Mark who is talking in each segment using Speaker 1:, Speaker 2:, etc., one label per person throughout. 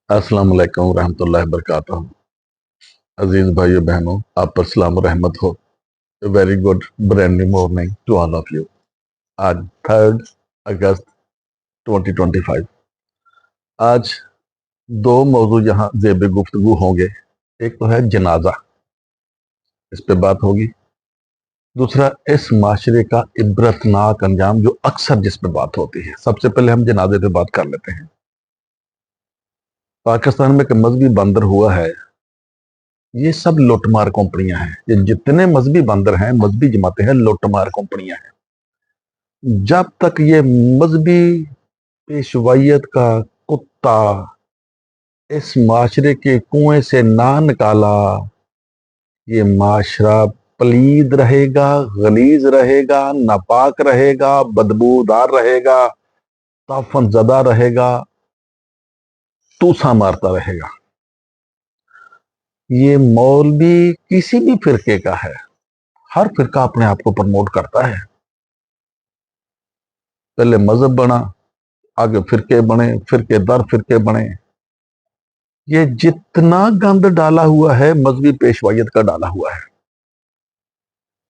Speaker 1: السلام علیکم ورحمۃ اللہ وبرکاتہ۔ عزیز بھائیو بہنوں، آپ پر سلام و رحمت ہو۔ Very good brand morning to all of you. آج 3 اگست 2025۔ آج دو موضوع یہاں زیب گفتگو ہوں گے۔ ایک تو ہے جنازہ، اس پہ بات ہوگی۔ دوسرا اس معاشرے کا عبرتناک انجام جو اکثر جس پہ بات ہوتی ہے۔ سب سے پہلے ہم جنازے پہ بات کر لیتے ہیں۔ پاکستان میں ایک مذہبی بندر ہوا ہے، یہ سب لوٹ مار کمپنیاں ہیں۔ یہ جتنے مذہبی بندر ہیں، مذہبی جماعتیں ہیں، لوٹ مار کمپنیاں ہیں۔ جب تک یہ مذہبی پیشوائیت کا کتا اس معاشرے کے کنویں سے نہ نکالا، یہ معاشرہ پلید رہے گا، غلیظ رہے گا، ناپاک رہے گا، بدبودار رہے گا، تعفن زدہ رہے گا، توسا مارتا رہے گا۔ یہ مولوی کسی بھی فرقے کا ہے، ہر فرقہ اپنے آپ کو پرموٹ کرتا ہے۔ پہلے مذہب بنا، آگے فرقے بنے، فرقے در فرقے بنے۔ یہ جتنا گند ڈالا ہوا ہے مذہبی پیشوائیت کا ڈالا ہوا ہے۔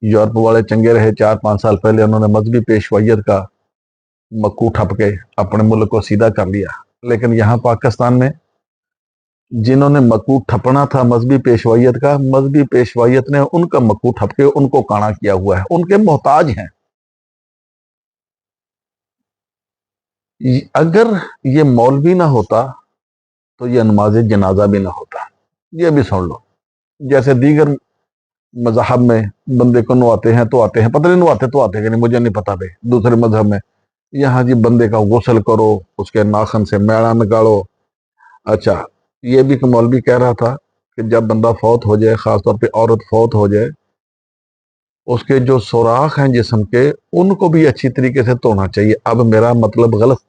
Speaker 1: یورپ والے چنگے رہے، 4-5 سال پہلے انہوں نے مذہبی پیشوائیت کا مکو ٹھپ کے اپنے ملک کو سیدھا کر لیا، لیکن یہاں پاکستان میں جنہوں نے مکو ٹھپنا تھا مذہبی پیشوائیت کا، مذہبی پیشوائیت نے ان کا مکو ٹھپ کے ان کو کانا کیا ہوا ہے، ان کے محتاج ہیں۔ اگر یہ مولوی نہ ہوتا تو یہ نماز جنازہ بھی نہ ہوتا۔ یہ بھی سن لو، جیسے دیگر مذہب میں بندے کو نواتے ہیں تو آتے ہیں، پتہ نہیں نواتے تو آتے کہ نہیں، مجھے نہیں پتا بھائی۔ دوسرے مذہب میں یہاں جی بندے کا غسل کرو، اس کے ناخن سے میڑا نکالو۔ اچھا، یہ بھی کہ مولوی کہہ رہا تھا کہ جب بندہ فوت ہو جائے، خاص طور پہ عورت فوت ہو جائے، اس کے جو سوراخ ہیں جسم کے، ان کو بھی اچھی طریقے سے دھونا چاہیے۔ اب میرا مطلب غلط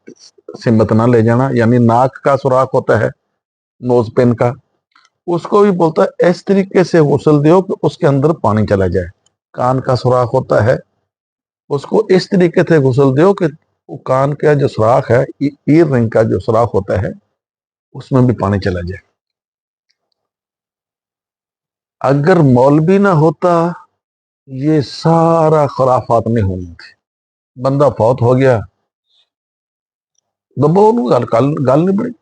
Speaker 1: سمت نہ لے جانا، یعنی ناک کا سوراخ ہوتا ہے، نوز پن کا، اس کو بھی بولتا ہے اس طریقے سے غسل دیو کہ اس کے اندر پانی چلا جائے۔ کان کا سوراخ ہوتا ہے، اس کو اس طریقے سے غسل دیو کہ کان کا جو سوراخ ہے، ایئر رنگ کا جو سوراخ ہوتا ہے، اس میں بھی پانی چلا جائے۔ اگر مولوی نہ ہوتا یہ سارا خرافات نہیں ہونا تھی۔ بندہ فوت ہو گیا، دبو گل نہیں بڑی۔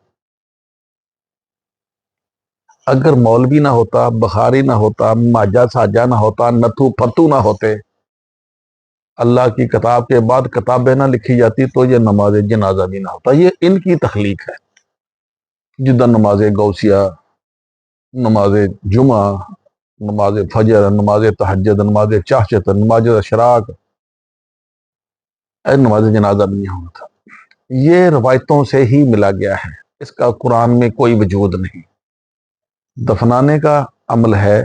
Speaker 1: اگر مولوی نہ ہوتا، بخاری نہ ہوتا، ماجا ساجا نہ ہوتا، نتھو پھتو نہ ہوتے، اللہ کی کتاب کے بعد کتابیں نہ لکھی جاتی، تو یہ نماز جنازہ بھی نہ ہوتا۔ یہ ان کی تخلیق ہے۔ جدہ نماز غوثیہ، نماز جمعہ، نماز فجر، نماز تہجد، نماز چہچت، نماز اشراق، نماز جنازہ بھی نہیں ہونا تھا۔ یہ روایتوں سے ہی ملا گیا ہے، اس کا قرآن میں کوئی وجود نہیں۔ دفنانے کا عمل ہے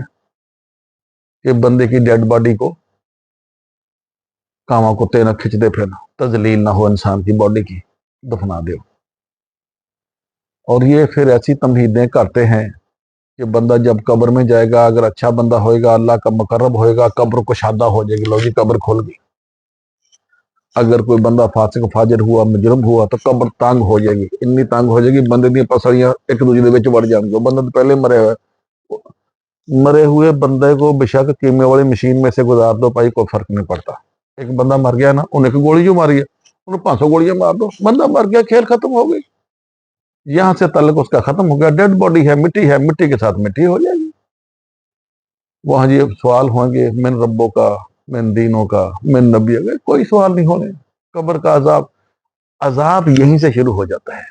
Speaker 1: کہ بندے کی ڈیڈ باڈی کو کاما کتے نہ کھچ دے، پھر تذلیل نہ ہو انسان کی باڈی کی، دفنا دے۔ اور یہ پھر ایسی تمہیدیں کرتے ہیں کہ بندہ جب قبر میں جائے گا، اگر اچھا بندہ ہوئے گا، اللہ کا مقرب ہوئے گا، قبر کشادہ ہو جائے گی، لو جی قبر کھل گئی۔ اگر کوئی بندہ فاسق فاجر ہوا، مجرم ہوا، تو قبر تانگ ہو جائے گی، اتنی تانگ ہو جائے گی بندے دی پسڑیاں ایک دوسرے دے وچ وڑ جان گے۔ بندہ تو پہلے مرے ہوئے بندے کو بے شک کیمے والی مشین میں سے گزار دو، پائی کوئی فرق نہیں پڑتا۔ ایک بندہ مر گیا نا، انہیں ایک گولی جو ماری ہے، انہیں 500 گولیاں مار دو، بندہ مر گیا، کھیل ختم ہو گئی۔ یہاں سے تعلق اس کا ختم ہو گیا۔ ڈیڈ باڈی ہے، مٹی کے ساتھ مٹی ہو جائے گی۔ وہاں یہ سوال ہوں گے من ربوں کا، من دینوں کا، من نبی کا، کوئی سوال نہیں ہونے۔ قبر کا عذاب یہیں سے شروع ہو جاتا ہے۔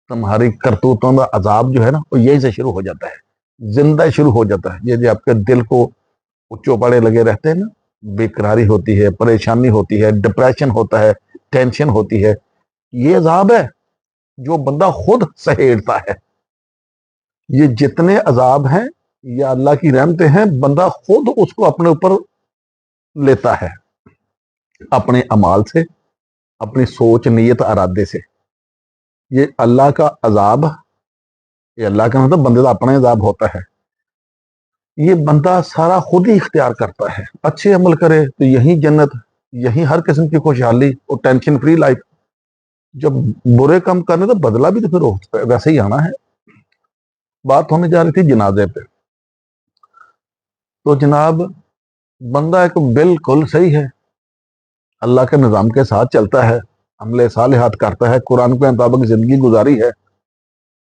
Speaker 1: تمہاری کرتوتوں کا عذاب جو ہے نا، وہ یہیں سے شروع ہو جاتا ہے، زندہ شروع ہو جاتا ہے۔ یہ جو آپ کے دل کو چوپڑے لگے رہتے ہیں نا، بے قراری ہوتی ہے، پریشانی ہوتی ہے، ڈپریشن ہوتا ہے، ٹینشن ہوتی ہے، یہ عذاب ہے جو بندہ خود سہیڑتا ہے۔ یہ جتنے عذاب ہیں یا اللہ کی رحمتیں ہیں، بندہ خود اس کو اپنے اوپر لیتا ہے، اپنے اعمال سے، اپنی سوچ، نیت، ارادے سے۔ یہ اللہ کا عذاب، یہ اللہ کا مطلب بندے کا اپنا عذاب ہوتا ہے۔ یہ بندہ سارا خود ہی اختیار کرتا ہے۔ اچھے عمل کرے تو یہی جنت، یہی ہر قسم کی خوشحالی اور ٹینشن فری لائف۔ جب برے کام کرنے تو بدلہ بھی تو پھر ویسے ہی آنا ہے۔ بات ہونے جا رہی تھی جنازے پہ. تو جناب بندہ ایک بالکل صحیح ہے, اللہ کے نظام کے ساتھ چلتا ہے, عمل صالحات کرتا ہے, قرآن کے مطابق زندگی گزاری ہے,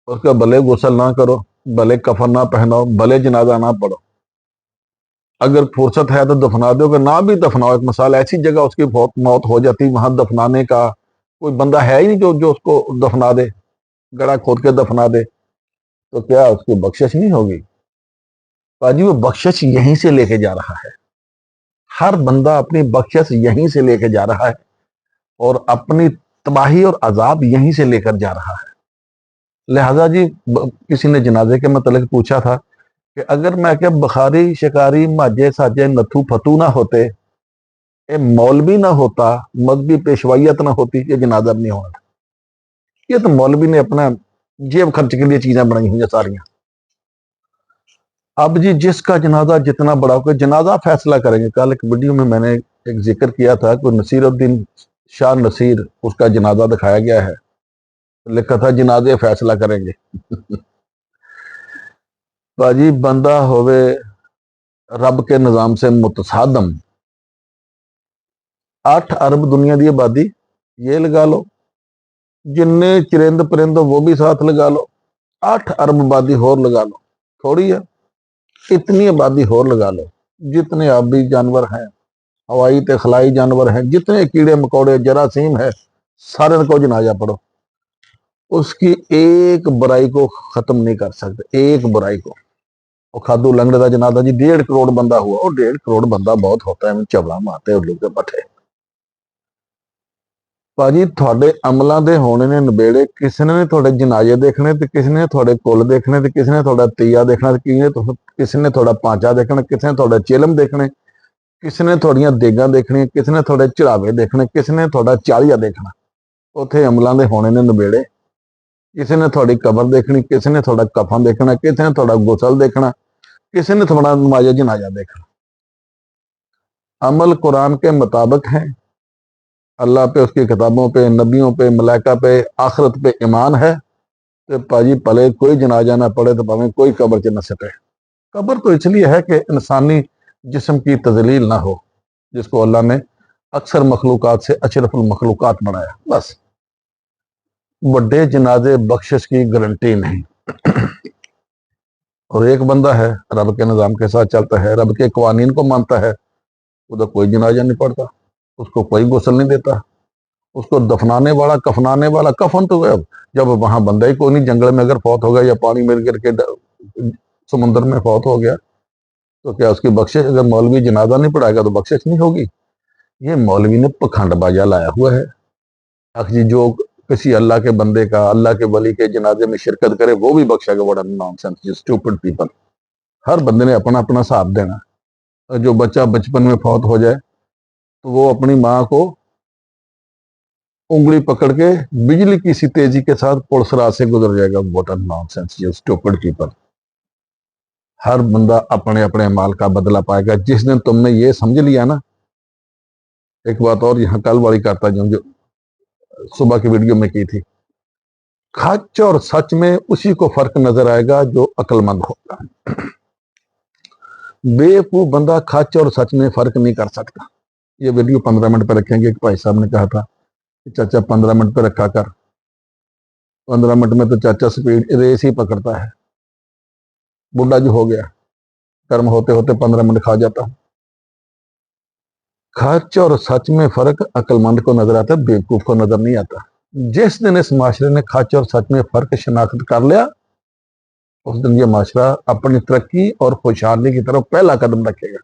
Speaker 1: اس کا بھلے غسل نہ کرو, بھلے کفن نہ پہناؤ, بھلے جنازہ نہ پڑھو, اگر فرصت ہے تو دفنا دو, کہ نہ بھی دفناؤ. ایک مثال ایسی جگہ اس کی موت ہو جاتی, وہاں دفنانے کا کوئی بندہ ہے ہی نہیں جو اس کو دفنا دے, گڑھا کھود کے دفنا دے, تو کیا اس کی بخشش نہیں ہوگی؟ باجی وہ بخشش یہیں سے لے کے جا رہا ہے. ہر بندہ اپنی بخشش یہیں سے لے کے جا رہا ہے, اور اپنی تباہی اور عذاب یہیں سے لے کر جا رہا ہے. لہذا جی کسی نے جنازے کے متعلق پوچھا تھا کہ اگر میں کہ بخاری شکاری ماجے ساجے نتھو پھتو نہ ہوتے, اے مولوی نہ ہوتا, مذہبی پیشوائیت نہ ہوتی, یہ جنازہ نہیں ہونا تھا. یہ تو مولوی نے اپنا جیب خرچ کے لیے چیزیں بنائی ہوئی ہیں ساریاں. اب جی جس کا جنازہ جتنا بڑا ہو, جنازہ فیصلہ کریں گے. کل ایک ویڈیو میں نے ایک ذکر کیا تھا, کوئی نصیر الدین شاہ نصیر, اس کا جنازہ دکھایا گیا ہے, لکھا تھا جنازے فیصلہ کریں گے. باجی بندہ ہوئے رب کے نظام سے متصادم, 8 ارب دنیا دی آبادی یہ لگا لو, جننے چرند پرند وہ بھی ساتھ لگا لو, 8 ارب آبادی اور لگا لو, تھوڑی ہے, اتنی آبادی اور لگا لو, جتنے آبی جانور ہیں, ہوائی تے خلائی جانور ہیں, جتنے کیڑے مکوڑے جراثیم ہے, سارے کو جنازہ پڑھو, اس کی ایک برائی کو ختم نہیں کر سکتے, ایک برائی کو. وہ کھادو لنگڑے کا جنازہ جی 1.5 کروڑ بندہ ہوا, اور 1.5 کروڑ بندہ بہت ہوتا ہے, چبلا مارتے الو کے پٹھے. باجی تھوڑے عملوں دے ہونے نے نبیڑے, کسی نے تھوڑے جنازے دیکھنے, تے کسی نے تھوڑے کل دیکھنے, تے کسی نے تھوڑا تیا دیکھنا, کسی نے تھوڑا پانچا دیکھنا, کسی نے تھوڑا چلم دیکھنے, کسی نے تھوڑیاں دیگاں دیکھنی, کسی نے تھوڑے چڑھاوے دیکھنے, کسی نے تھوڑا چالیا دیکھنا. اتنے عملوں دے ہونے نے نبیڑے, کسی نے تھوڑی قبر دیکھنی, کسی نے تھوڑا کفن دیکھنا, کسی نے تھوڑا غسل دیکھنا, کسی نے تھوڑا نماز جنازہ دیکھنا. عمل قرآن کے مطابق ہیں, اللہ پہ, اس کی کتابوں پہ, نبیوں پہ, ملائکہ پہ, آخرت پہ ایمان ہے, تو پاجی پلے کوئی جنازہ نہ پڑے تو پاویں کوئی قبر چ نہ سٹے. قبر تو اس لیے ہے کہ انسانی جسم کی تذلیل نہ ہو, جس کو اللہ نے اکثر مخلوقات سے اشرف المخلوقات بنایا. بس بڑے جنازے بخشش کی گارنٹی نہیں. اور ایک بندہ ہے رب کے نظام کے ساتھ چلتا ہے, رب کے قوانین کو مانتا ہے, ادھر کوئی جنازہ نہیں پڑتا, اس کو کوئی غسل نہیں دیتا, اس کو دفنانے والا کفنانے والا, کفن تو جب وہاں بندہ ہی کوئی نہیں, جنگل میں اگر فوت ہو گیا یا پانی میں گر کے سمندر میں فوت ہو گیا, تو کیا اس کی بخشش, اگر مولوی جنازہ نہیں پڑھائے گا تو بخشش نہیں ہوگی؟ یہ مولوی نے پکھنڈ بازا لایا ہوا ہے. جی جو کسی اللہ کے بندے کا, اللہ کے ولی کے جنازے میں شرکت کرے وہ بھی بخشا گا. بڑا نان سینس, اسٹوپڈ پیپل. ہر بندے نے اپنا اپنا حساب دینا. جو بچہ بچپن میں فوت ہو جائے تو وہ اپنی ماں کو انگلی پکڑ کے بجلی کی سی تیزی کے ساتھ پلس راہ سے گزر جائے گا. What a nonsense, stupid people. ہر بندہ اپنے اپنے مال کا بدلہ پائے گا. جس دن تم نے یہ سمجھ لیا نا, ایک بات اور یہاں کل والی کرتا جو صبح کی ویڈیو میں کی تھی, کھچ اور سچ میں اسی کو فرق نظر آئے گا جو عقل مند ہوگا. بےوقوف بندہ کھچ اور سچ میں فرق نہیں کر سکتا. یہ ویڈیو 15 منٹ پہ رکھیں گے. ایک بھائی صاحب نے کہا تھا کہ چاچا 15 منٹ پہ رکھا کر, 15 منٹ میں تو چاچا سپیڈ ریس ہی پکڑتا ہے. بڈھا جو ہو گیا, کرم ہوتے ہوتے 15 منٹ کھا جاتا. کھچ اور سچ میں فرق عقل مند کو نظر آتا ہے, بیوقوف کو نظر نہیں آتا. جس دن اس معاشرے نے کھچ اور سچ میں فرق شناخت کر لیا, اس دن یہ معاشرہ اپنی ترقی اور خوشحالی کی طرف پہلا قدم رکھے گا.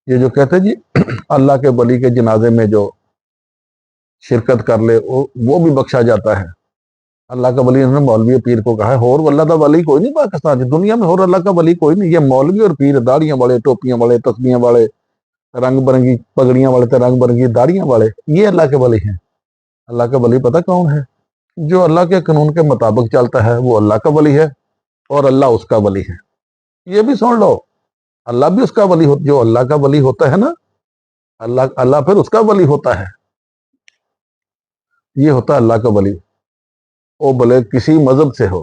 Speaker 1: یہ جو کہتے ہیں جی اللہ کے ولی کے جنازے میں جو شرکت کر لے وہ بھی بخشا جاتا ہے. اللہ کا ولی, انہوں نے مولوی پیر کو کہا ہے, اور اللہ کا ولی کوئی نہیں پاکستان کی دنیا میں, اور اللہ کا ولی کوئی نہیں. یہ مولوی اور پیر, داڑیاں والے, ٹوپیاں والے, تسبیحاں والے, رنگ برنگی پگڑیاں والے, رنگ برنگی داڑیاں والے, یہ اللہ کے ولی ہیں. اللہ کا ولی پتہ کون ہے؟ جو اللہ کے قانون کے مطابق چلتا ہے, وہ اللہ کا ولی ہے, اور اللہ اس کا ولی ہے. یہ بھی سن لو, اللہ بھی اس کا ولی ہو, جو اللہ کا ولی ہوتا ہے نا, اللہ پھر اس کا ولی ہوتا ہے. یہ ہوتا ہے اللہ کا ولی, وہ بھلے کسی مذہب سے ہو,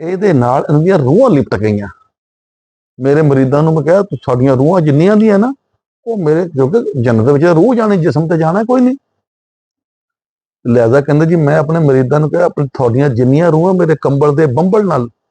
Speaker 1: ਇਹਦੇ ਨਾਲ ਇਹਦੀਆਂ ਰੂਹਾਂ ਲਿਪਟ ਗਈਆਂ। ਮੇਰੇ ਮਰੀਦਾਂ ਨੂੰ ਮੈਂ ਕਿਹਾ ਤੁਹਾਡੀਆਂ ਰੂਹਾਂ ਜਿੰਨੀਆਂ ਦੀਆਂ ਨਾ, ਉਹ ਮੇਰੇ, ਕਿਉਂਕਿ ਜੰਨਤ ਵਿੱਚ ਰੂਹ ਜਾਣੀ, ਜਿਸਮ ਤੇ ਜਾਣਾ ਕੋਈ ਨਹੀਂ। ਲਿਹਾਜ਼ਾ ਕਹਿੰਦੇ ਜੀ ਮੈਂ ਆਪਣੇ ਮਰੀਦਾਂ ਨੂੰ ਕਿਹਾ ਆਪਣੀ ਤੁਹਾਡੀਆਂ ਜਿੰਨੀਆਂ ਰੂਹਾਂ ਮੇਰੇ ਕੰਬਲ ਦੇ ਬੰਬਲ ਨਾਲ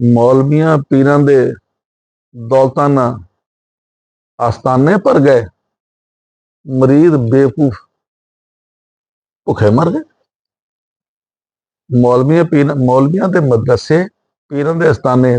Speaker 1: ਮੌਲਵੀਆਂ ਪੀਰਾਂ ਦੇ ਦੌਲਤਾਨਾ ਆਸਤਾਨੇ ਪਰ ਗਏ, ਮਰੀਦ ਬੇਵਕੂਫ ਭੁੱਖੇ ਮਰ ਗਏ। ਮੌਲਵੀਆਂ ਦੇ ਮਦਰਸੇ ਪੀਰਾਂ ਦੇ ਅਸਤਾਨੇ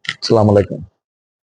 Speaker 1: السلام علیکم.